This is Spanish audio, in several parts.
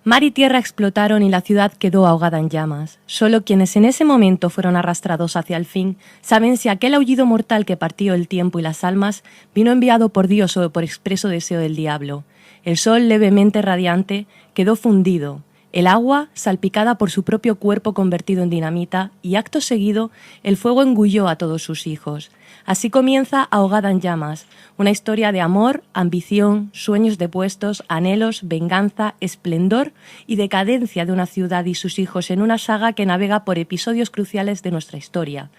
Mar y tierra explotaron y la ciudad quedó ahogada en llamas. Solo quienes en ese momento fueron arrastrados hacia el fin saben si aquel aullido mortal que partió el tiempo y las almas vino enviado por Dios o por expreso deseo del diablo. El sol, levemente radiante, quedó fundido. El agua, salpicada por su propio cuerpo convertido en dinamita, y acto seguido, el fuego engulló a todos sus hijos. Así comienza Ahogada en llamas, una historia de amor, ambición, sueños depuestos, anhelos, venganza, esplendor y decadencia de una ciudad y sus hijos en una saga que navega por episodios cruciales de nuestra historia.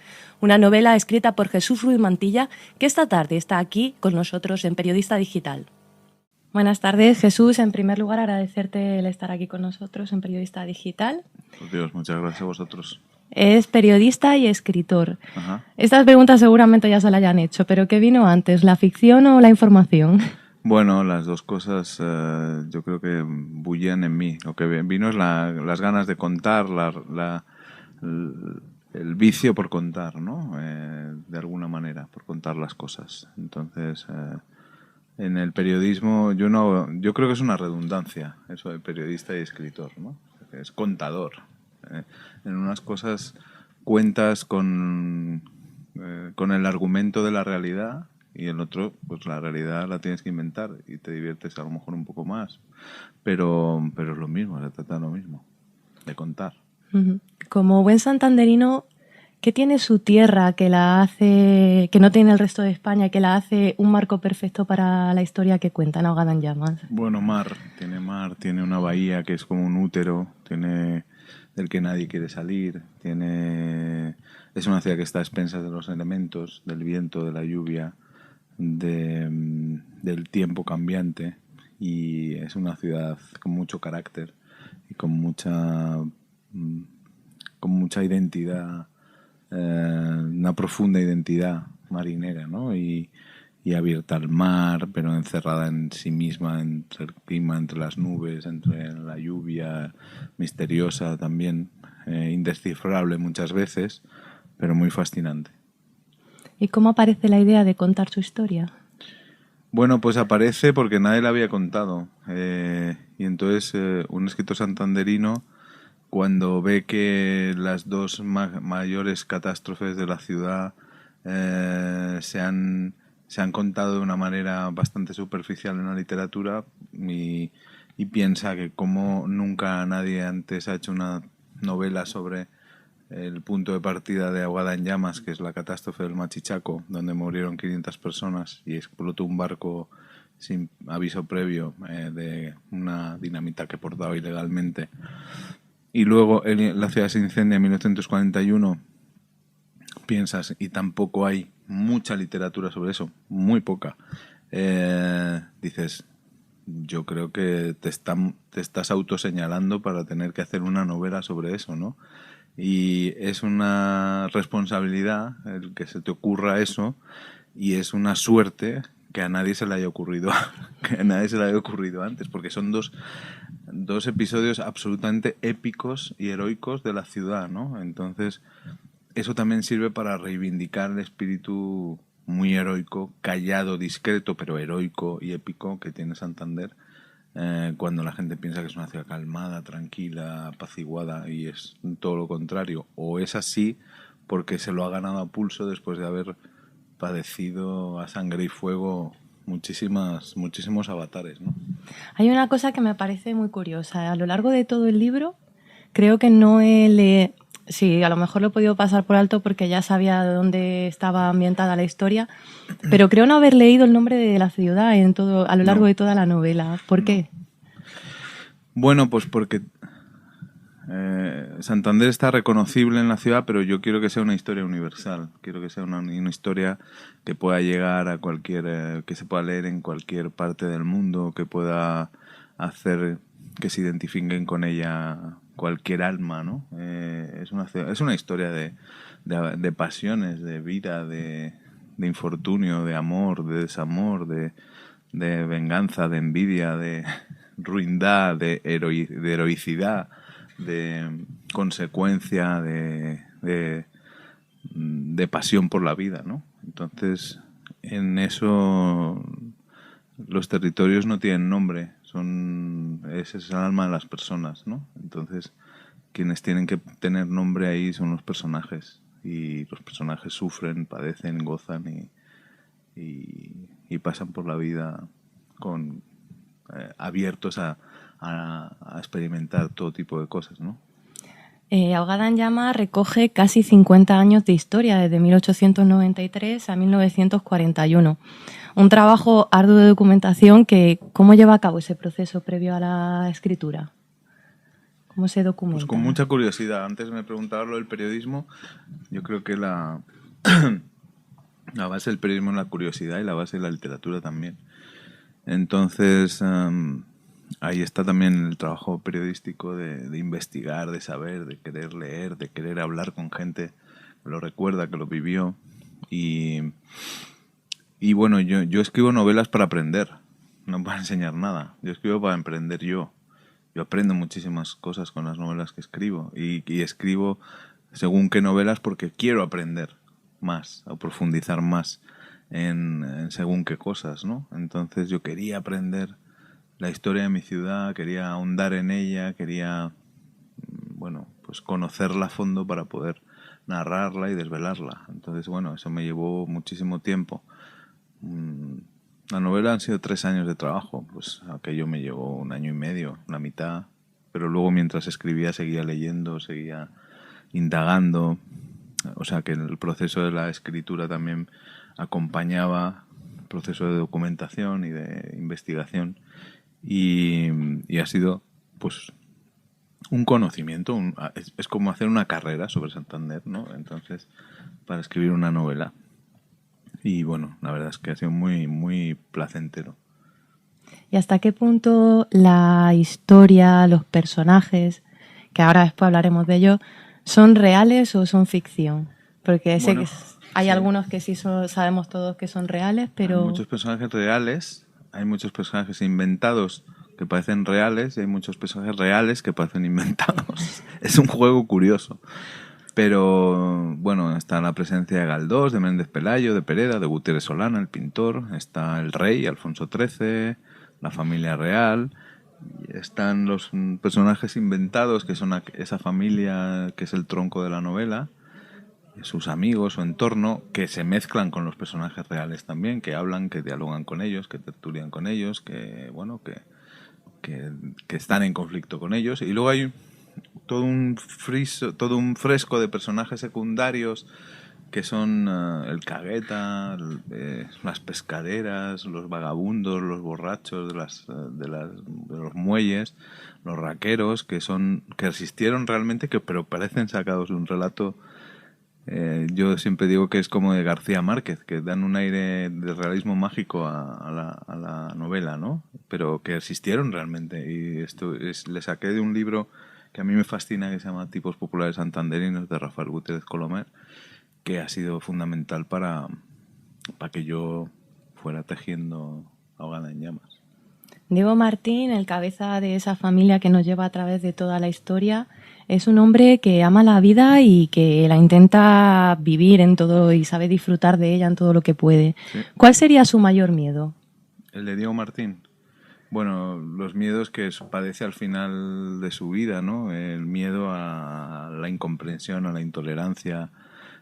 Una novela escrita por Jesús Ruiz Mantilla, que esta tarde está aquí con nosotros en Periodista Digital. Buenas tardes, Jesús. En primer lugar, agradecerte el estar aquí con nosotros en Periodista Digital. Pues Dios, muchas gracias a vosotros. Es periodista y escritor. Ajá. Estas preguntas seguramente ya se la hayan hecho, pero ¿qué vino antes, la ficción o la información? Bueno, las dos cosas yo creo que bullían en mí. Lo que vino es las ganas de contar, el vicio por contar, ¿no? De alguna manera, por contar las cosas. Entonces, en el periodismo, yo creo que es una redundancia eso de periodista y escritor, ¿no? Es contador. En unas cosas cuentas con el argumento de la realidad y en otro, pues la realidad la tienes que inventar y te diviertes a lo mejor un poco más. Pero es lo mismo, se trata de lo mismo, de contar. Como buen santanderino, ¿qué tiene su tierra que la hace, que no tiene el resto de España, que la hace un marco perfecto para la historia que cuentan Ahogada en llamas? Bueno, mar, tiene una bahía que es como un útero, tiene del que nadie quiere salir, es una ciudad que está a expensas de los elementos, del viento, de la lluvia, del tiempo cambiante, y es una ciudad con mucho carácter y con mucha identidad, una profunda identidad marinera, ¿no? Y abierta al mar, pero encerrada en sí misma, entre el clima, entre las nubes, entre la lluvia, misteriosa también, indescifrable muchas veces, pero muy fascinante. ¿Y cómo aparece la idea de contar su historia? Bueno, pues aparece porque nadie la había contado. Y entonces un escritor santanderino, cuando ve que las dos mayores catástrofes de la ciudad se han contado de una manera bastante superficial en la literatura y piensa que como nunca nadie antes ha hecho una novela sobre el punto de partida de Ahogada en llamas, que es la catástrofe del Machichaco, donde murieron 500 personas y explotó un barco sin aviso previo de una dinamita que portaba ilegalmente. Y luego la ciudad se incendia en 1941. Piensas, y tampoco hay mucha literatura sobre eso, muy poca. Dices, yo creo que te estás autoseñalando para tener que hacer una novela sobre eso, ¿no? Y es una responsabilidad el que se te ocurra eso, y es una suerte que a nadie se le haya ocurrido antes, porque son dos episodios absolutamente épicos y heroicos de la ciudad, ¿no? Entonces eso también sirve para reivindicar el espíritu muy heroico, callado, discreto, pero heroico y épico que tiene Santander, cuando la gente piensa que es una ciudad calmada, tranquila, apaciguada, y es todo lo contrario. O es así porque se lo ha ganado a pulso después de haber padecido a sangre y fuego muchísimos avatares, ¿no? Hay una cosa que me parece muy curiosa. A lo largo de todo el libro, creo que no he sí, a lo mejor lo he podido pasar por alto porque ya sabía de dónde estaba ambientada la historia, pero creo no haber leído el nombre de la ciudad a lo largo de toda la novela. ¿Por qué? Bueno, pues porque Santander está reconocible en la ciudad, pero yo quiero que sea una historia universal. Quiero que sea una historia que pueda llegar a que se pueda leer en cualquier parte del mundo, que pueda hacer que se identifiquen con ella cualquier alma, ¿no? Es una historia de pasiones, de vida, de infortunio, de amor, de desamor, de venganza, de envidia, de ruindad, de heroicidad, de consecuencia, de pasión por la vida, ¿no? Entonces, en eso los territorios no tienen nombre, Ese es el alma de las personas, ¿no? Entonces, quienes tienen que tener nombre ahí son los personajes. Y los personajes sufren, padecen, gozan y pasan por la vida con abiertos a experimentar todo tipo de cosas, ¿no? Ahogada en llamas recoge casi 50 años de historia, desde 1893 a 1941. Un trabajo arduo de documentación que, ¿cómo lleva a cabo ese proceso previo a la escritura? ¿Cómo se documenta? Pues con mucha curiosidad. Antes me preguntaba lo del periodismo. Yo creo que la base del periodismo es la curiosidad y la base de la literatura también. Entonces, ahí está también el trabajo periodístico de investigar, de saber, de querer leer, de querer hablar con gente que lo recuerda, que lo vivió. Y bueno, yo escribo novelas para aprender, no para enseñar nada. Yo escribo para emprender yo. Yo aprendo muchísimas cosas con las novelas que escribo. Y escribo según qué novelas porque quiero aprender más o profundizar más en según qué cosas, ¿no? Entonces yo quería aprender la historia de mi ciudad, quería ahondar en ella, quería, bueno, pues conocerla a fondo para poder narrarla y desvelarla. Entonces, bueno, eso me llevó muchísimo tiempo. La novela han sido 3 años de trabajo, pues aquello me llevó 1 año y medio, la mitad, pero luego mientras escribía seguía leyendo, seguía indagando, o sea que el proceso de la escritura también acompañaba el proceso de documentación y de investigación y ha sido pues un conocimiento, es como hacer una carrera sobre Santander, ¿no? Entonces, para escribir una novela. Y bueno, la verdad es que ha sido muy, muy placentero. ¿Y hasta qué punto la historia, los personajes, que ahora después hablaremos de ellos, son reales o son ficción? Porque sé que hay algunos que sí sabemos todos que son reales, pero... Hay muchos personajes reales, hay muchos personajes inventados que parecen reales y hay muchos personajes reales que parecen inventados. Es un juego curioso. Pero bueno, está la presencia de Galdós, de Méndez Pelayo, de Pereda, de Gutiérrez Solana, el pintor, está el rey, Alfonso XIII, la familia real, y están los personajes inventados, que son esa familia que es el tronco de la novela, sus amigos, su entorno, que se mezclan con los personajes reales también, que hablan, que dialogan con ellos, que tertulian con ellos, que bueno, que están en conflicto con ellos. Y luego hay todo un fresco de personajes secundarios que son el cagueta, las pescaderas, los vagabundos, los borrachos de los muelles, los raqueros, que existieron realmente, pero parecen sacados de un relato. Yo siempre digo que es como de García Márquez, que dan un aire de realismo mágico a la novela, ¿no? Pero que existieron realmente. Y le saqué de un libro que a mí me fascina, que se llama Tipos Populares Santanderinos, de Rafael Gutiérrez Colomer, que ha sido fundamental para que yo fuera tejiendo Ahogada en llamas. Diego Martín, el cabeza de esa familia que nos lleva a través de toda la historia, es un hombre que ama la vida y que la intenta vivir en todo y sabe disfrutar de ella en todo lo que puede. Sí. ¿Cuál sería su mayor miedo? El de Diego Martín. Bueno, los miedos que padece al final de su vida, ¿no? El miedo a la incomprensión, a la intolerancia,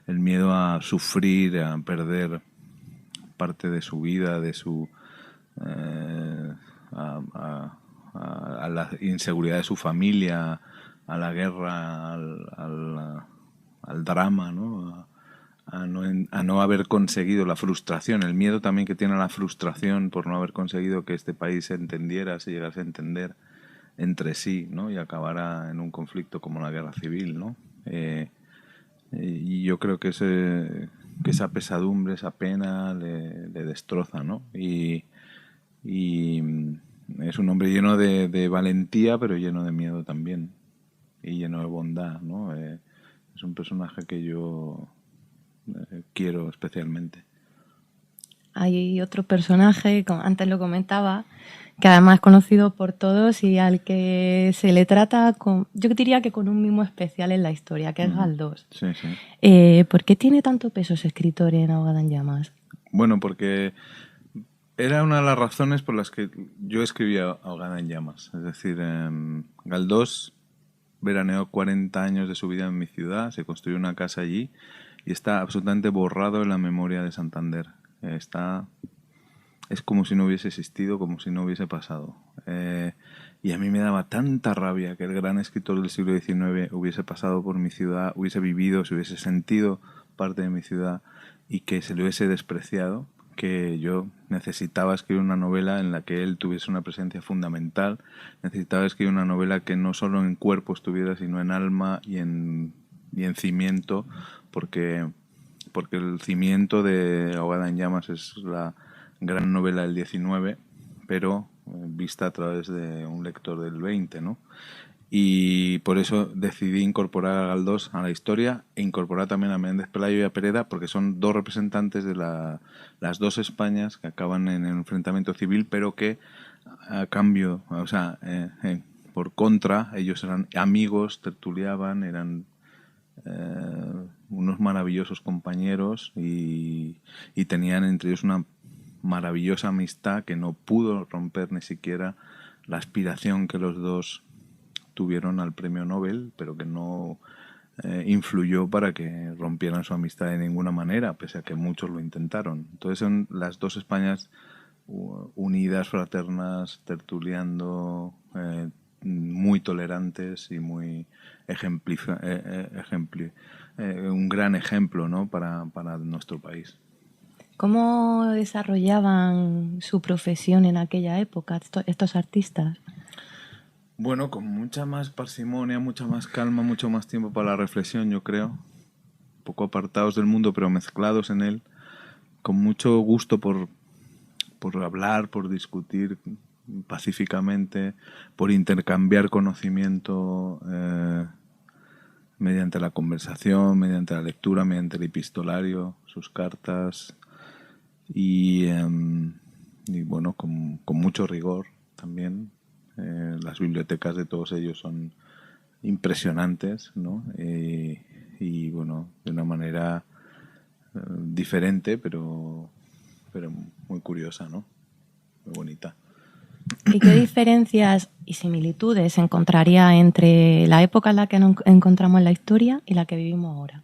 el miedo a sufrir, a perder parte de su vida, de su a la inseguridad de su familia, a la guerra, al drama, ¿no? A no haber conseguido la frustración, el miedo también que tiene a la frustración por no haber conseguido que este país se entendiera, se llegase a entender entre sí, ¿no? Y acabara en un conflicto como la guerra civil, ¿no? Y yo creo que esa pesadumbre, esa pena le destroza, ¿no? Y es un hombre lleno de valentía, pero lleno de miedo también, y lleno de bondad, ¿no? Es un personaje que yo quiero especialmente. Hay otro personaje, como antes lo comentaba, que además es conocido por todos y al que se le trata yo diría que con un mimo especial en la historia, que es Galdós. Sí, sí. ¿Por qué tiene tanto peso ese escritor en Ahogada en llamas? Bueno, porque Era una de las razones por las que yo escribía Ahogada en llamas. Es decir, Galdós veraneó 40 años de su vida en mi ciudad, se construyó una casa allí y está absolutamente borrado en la memoria de Santander. Es como si no hubiese existido, como si no hubiese pasado. Y a mí me daba tanta rabia que el gran escritor del siglo XIX hubiese pasado por mi ciudad, hubiese vivido, se hubiese sentido parte de mi ciudad y que se le hubiese despreciado, que yo necesitaba escribir una novela en la que él tuviese una presencia fundamental, necesitaba escribir una novela que no solo en cuerpo estuviera, sino en alma y en cimiento, porque, porque el cimiento de Ahogada en llamas es la gran novela del XIX, pero vista a través de un lector del XX, ¿no? Y por eso decidí incorporar a Galdós a la historia e incorporar también a Menéndez Pelayo y a Pereda, porque son dos representantes de las dos Españas que acaban en el enfrentamiento civil, pero que a cambio, o sea, por contra, ellos eran amigos, tertuliaban, eran unos maravillosos compañeros y tenían entre ellos una maravillosa amistad que no pudo romper ni siquiera la aspiración que los dos tuvieron al premio Nobel, pero que no influyó para que rompieran su amistad de ninguna manera, pese a que muchos lo intentaron. Entonces son las dos Españas unidas, fraternas, tertuliando, muy tolerantes y muy un gran ejemplo, ¿no? para nuestro país. ¿Cómo desarrollaban su profesión en aquella época estos artistas? Bueno, con mucha más parsimonia, mucha más calma, mucho más tiempo para la reflexión, yo creo. Un poco apartados del mundo, pero mezclados en él. Con mucho gusto por hablar, por discutir pacíficamente, por intercambiar conocimiento mediante la conversación, mediante la lectura, mediante el epistolario, sus cartas y bueno, con mucho rigor también. Las bibliotecas de todos ellos son impresionantes, ¿no? Y bueno, de una manera diferente, pero muy curiosa, ¿no? Muy bonita. ¿Y qué diferencias y similitudes encontraría entre la época en la que nos encontramos en la historia y la que vivimos ahora?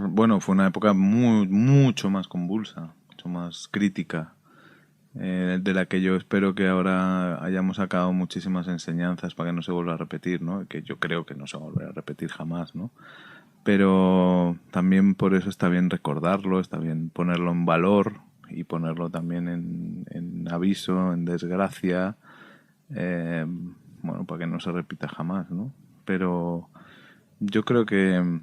Bueno, fue una época mucho más convulsa, mucho más crítica, de la que yo espero que ahora hayamos sacado muchísimas enseñanzas para que no se vuelva a repetir, ¿no? Que yo creo que no se va a volver a repetir jamás, ¿no? Pero también por eso está bien recordarlo, está bien ponerlo en valor y ponerlo también en aviso, en desgracia, eh, bueno, para que no se repita jamás, ¿no? Pero yo creo que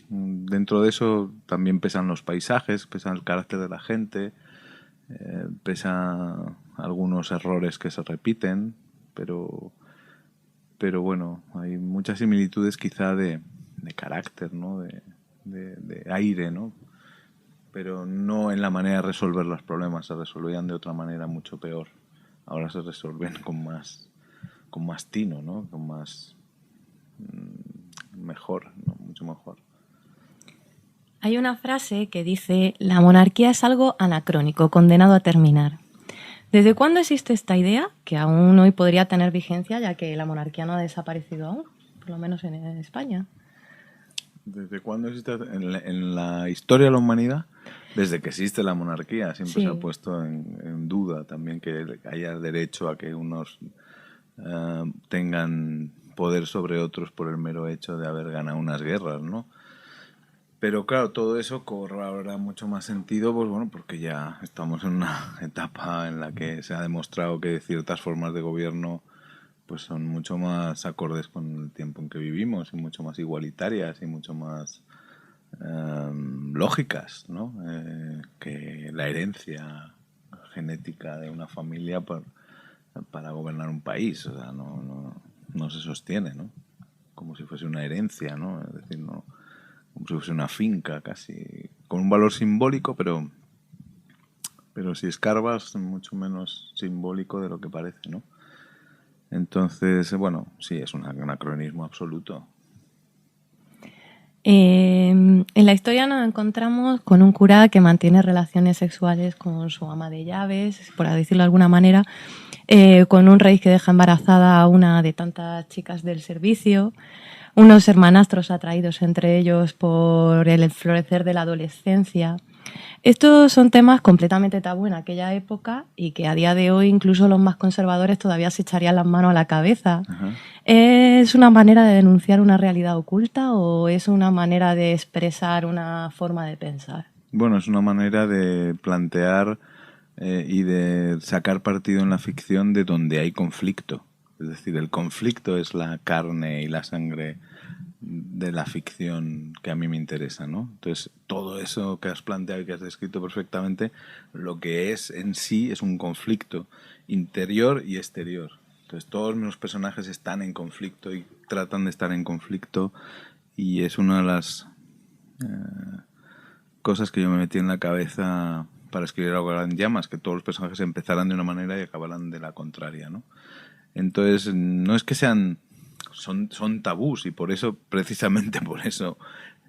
dentro de eso también pesan los paisajes, pesa el carácter de la gente, pesa algunos errores que se repiten, pero bueno, hay muchas similitudes quizá de carácter, ¿no? De aire, ¿no? Pero no en la manera de resolver los problemas, se resolvían de otra manera mucho peor. Ahora se resuelven con más tino, ¿no? Con más mejor, ¿no? Mucho mejor. Hay una frase que dice: la monarquía es algo anacrónico, condenado a terminar. ¿Desde cuándo existe esta idea? Que aún hoy podría tener vigencia, ya que la monarquía no ha desaparecido aún, por lo menos en España. ¿Desde cuándo existe en la historia de la humanidad? Desde que existe la monarquía, siempre se ha puesto en duda también que haya derecho a que unos tengan poder sobre otros por el mero hecho de haber ganado unas guerras, ¿no? Pero claro, todo eso cobra ahora mucho más sentido, pues bueno, porque ya estamos en una etapa en la que se ha demostrado que ciertas formas de gobierno pues son mucho más acordes con el tiempo en que vivimos y mucho más igualitarias y mucho más lógicas, ¿no? Que la herencia genética de una familia para gobernar un país, o sea, no se sostiene, ¿no? Como si fuese una herencia, ¿no? Es decir, no, como si fuese una finca casi, con un valor simbólico, pero si escarbas, mucho menos simbólico de lo que parece, ¿no? Entonces, bueno, sí, es un anacronismo absoluto. En la historia nos encontramos con un cura que mantiene relaciones sexuales con su ama de llaves, por decirlo de alguna manera, con un rey que deja embarazada a una de tantas chicas del servicio, unos hermanastros atraídos entre ellos por el florecer de la adolescencia. Estos son temas completamente tabú en aquella época y que a día de hoy incluso los más conservadores todavía se echarían las manos a la cabeza. Ajá. ¿Es una manera de denunciar una realidad oculta o es una manera de expresar una forma de pensar? Bueno, es una manera de plantear y de sacar partido en la ficción de donde hay conflicto. Es decir, el conflicto es la carne y la sangre de la ficción que a mí me interesa, ¿no? Entonces, todo eso que has planteado y que has descrito perfectamente, lo que es en sí es un conflicto interior y exterior. Entonces, todos los personajes están en conflicto y tratan de estar en conflicto, y es una de las cosas que yo me metí en la cabeza para escribir Ahogada en llamas, que todos los personajes empezaran de una manera y acabaran de la contraria, ¿no? Entonces, no es que son tabús, y por eso, precisamente por eso,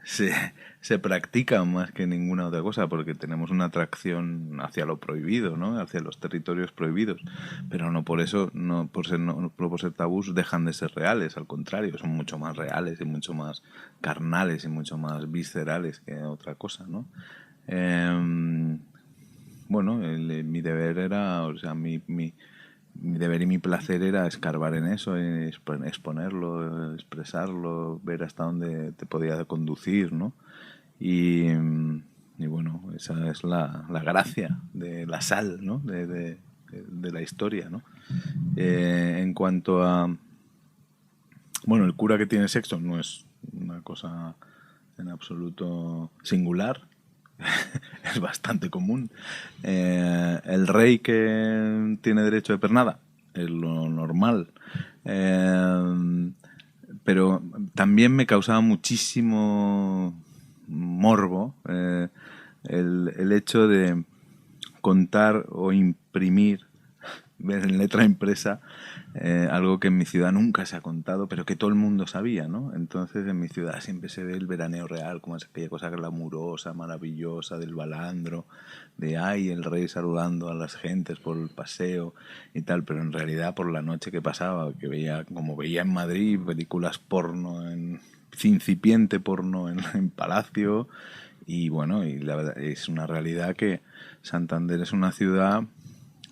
se practican más que ninguna otra cosa, porque tenemos una atracción hacia lo prohibido, ¿no? Hacia los territorios prohibidos. Pero no por eso, no por ser tabús, dejan de ser reales. Al contrario, son mucho más reales y mucho más carnales y mucho más viscerales que otra cosa, ¿no? Bueno, mi deber era, o sea, mi deber y mi placer era escarbar en eso, exponerlo, expresarlo, ver hasta dónde te podía conducir, ¿no? Y bueno, esa es la gracia de la sal, ¿no? De la historia, ¿no? En cuanto a... Bueno, el cura que tiene sexo no es una cosa en absoluto singular. Es bastante común. El rey que tiene derecho de pernada es lo normal. Pero también me causaba muchísimo morbo el hecho de contar o imprimir en letra impresa algo que en mi ciudad nunca se ha contado, pero que todo el mundo sabía, ¿no? Entonces en mi ciudad siempre se ve el veraneo real, como es aquella cosa glamurosa, maravillosa del balandro, de ay, el rey saludando a las gentes por el paseo y tal, pero en realidad por la noche que pasaba, que veía, como veía en Madrid, películas porno, incipiente porno en Palacio, y bueno, y la verdad es una realidad que Santander es una ciudad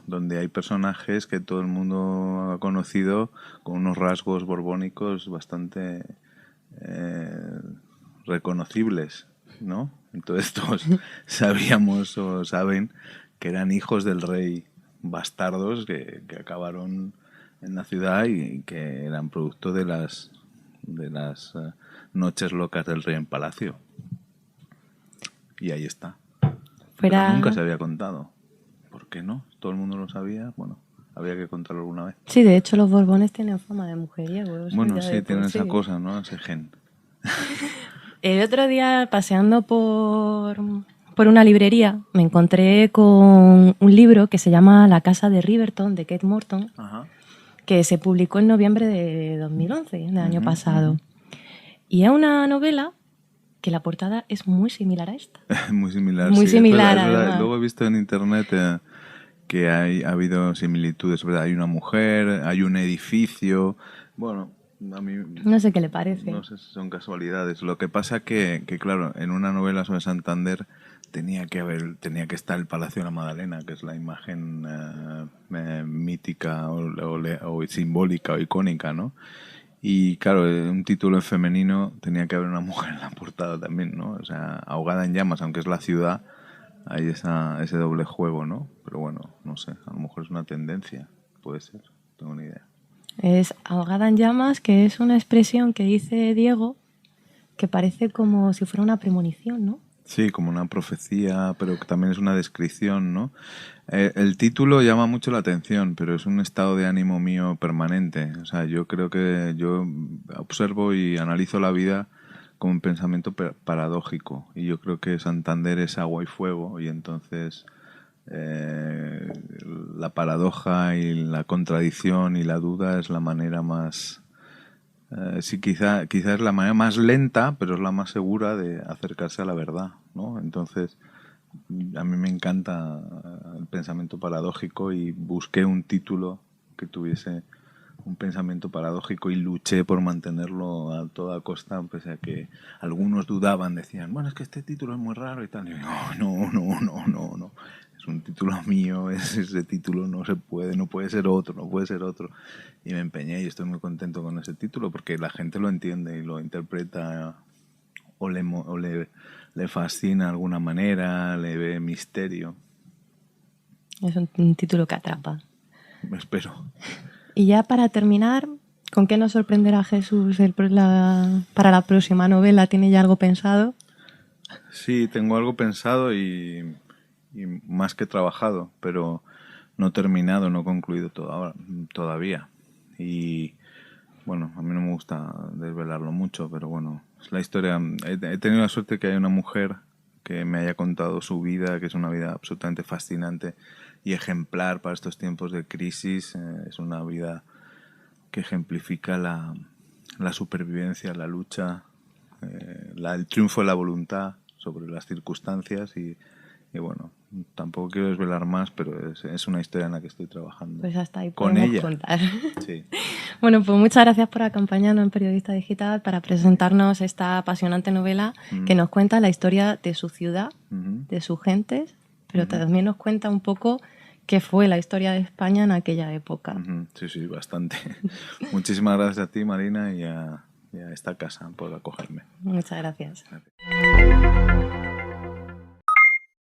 donde hay personajes que todo el mundo ha conocido con unos rasgos borbónicos bastante reconocibles, ¿no? Entonces todos sabíamos o saben que eran hijos del rey, bastardos que acabaron en la ciudad y que eran producto de las noches locas del rey en palacio. Y ahí está. Pero nunca se había contado. ¿Por qué no? Todo el mundo lo sabía. Bueno, había que contarlo alguna vez. Sí, de hecho los Borbones tienen fama de mujeriegos. Bueno, sí, tienen esa cosa, ¿no? Ese gen. El otro día, paseando por una librería, me encontré con un libro que se llama La casa de Riverton, de Kate Morton, Ajá. que se publicó en noviembre de 2011, del año pasado. Y es una novela que la portada es muy similar a esta. Muy similar, muy sí. similar, Es verdad. además. Luego he visto en internet que ha habido similitudes, ¿verdad? Hay una mujer, hay un edificio. Bueno, a mí no sé qué le parece. No sé si son casualidades. Lo que pasa que claro, en una novela sobre Santander tenía que estar el Palacio de la Magdalena, que es la imagen mítica o simbólica o icónica, ¿no? Y claro, un título en femenino tenía que haber una mujer en la portada también, ¿no? O sea, Ahogada en llamas, aunque es la ciudad, hay ese doble juego, ¿no? Pero bueno, no sé, a lo mejor es una tendencia, puede ser, no tengo ni idea. Es ahogada en llamas, que es una expresión que dice Diego que parece como si fuera una premonición, ¿no? Sí, como una profecía, pero que también es una descripción, ¿no? El título llama mucho la atención, pero es un estado de ánimo mío permanente. O sea, yo creo que yo observo y analizo la vida como un pensamiento paradójico. Y yo creo que Santander es agua y fuego, y entonces la paradoja y la contradicción y la duda es la manera más Sí, quizá es la manera más lenta, pero es la más segura de acercarse a la verdad, ¿no? Entonces, a mí me encanta el pensamiento paradójico y busqué un título que tuviese un pensamiento paradójico y luché por mantenerlo a toda costa, pese a que algunos dudaban, decían, bueno, es que este título es muy raro y tal. Y yo, no. Es un título mío, ese título no se puede, no puede ser otro, no puede ser otro. Y me empeñé y estoy muy contento con ese título porque la gente lo entiende y lo interpreta le fascina de alguna manera, le ve misterio. Es un título que atrapa. Espero. Y ya para terminar, ¿con qué nos sorprenderá Jesús para la próxima novela? ¿Tiene ya algo pensado? Sí, tengo algo pensado y más que trabajado, pero no terminado, no concluido todavía. Y bueno, a mí no me gusta desvelarlo mucho, pero bueno, es la historia. He tenido la suerte que hay una mujer que me haya contado su vida, que es una vida absolutamente fascinante y ejemplar para estos tiempos de crisis. Es una vida que ejemplifica la supervivencia, la lucha, el triunfo de la voluntad sobre las circunstancias y bueno, tampoco quiero desvelar más, pero es una historia en la que estoy trabajando. Pues hasta ahí con podemos ella. contar. Sí. Bueno, pues muchas gracias por acompañarnos en Periodista Digital para presentarnos esta apasionante novela que nos cuenta la historia de su ciudad, de sus gentes, pero también nos cuenta un poco qué fue la historia de España en aquella época. Sí, bastante. Muchísimas gracias a ti, Marina, y a esta casa por acogerme. Muchas gracias.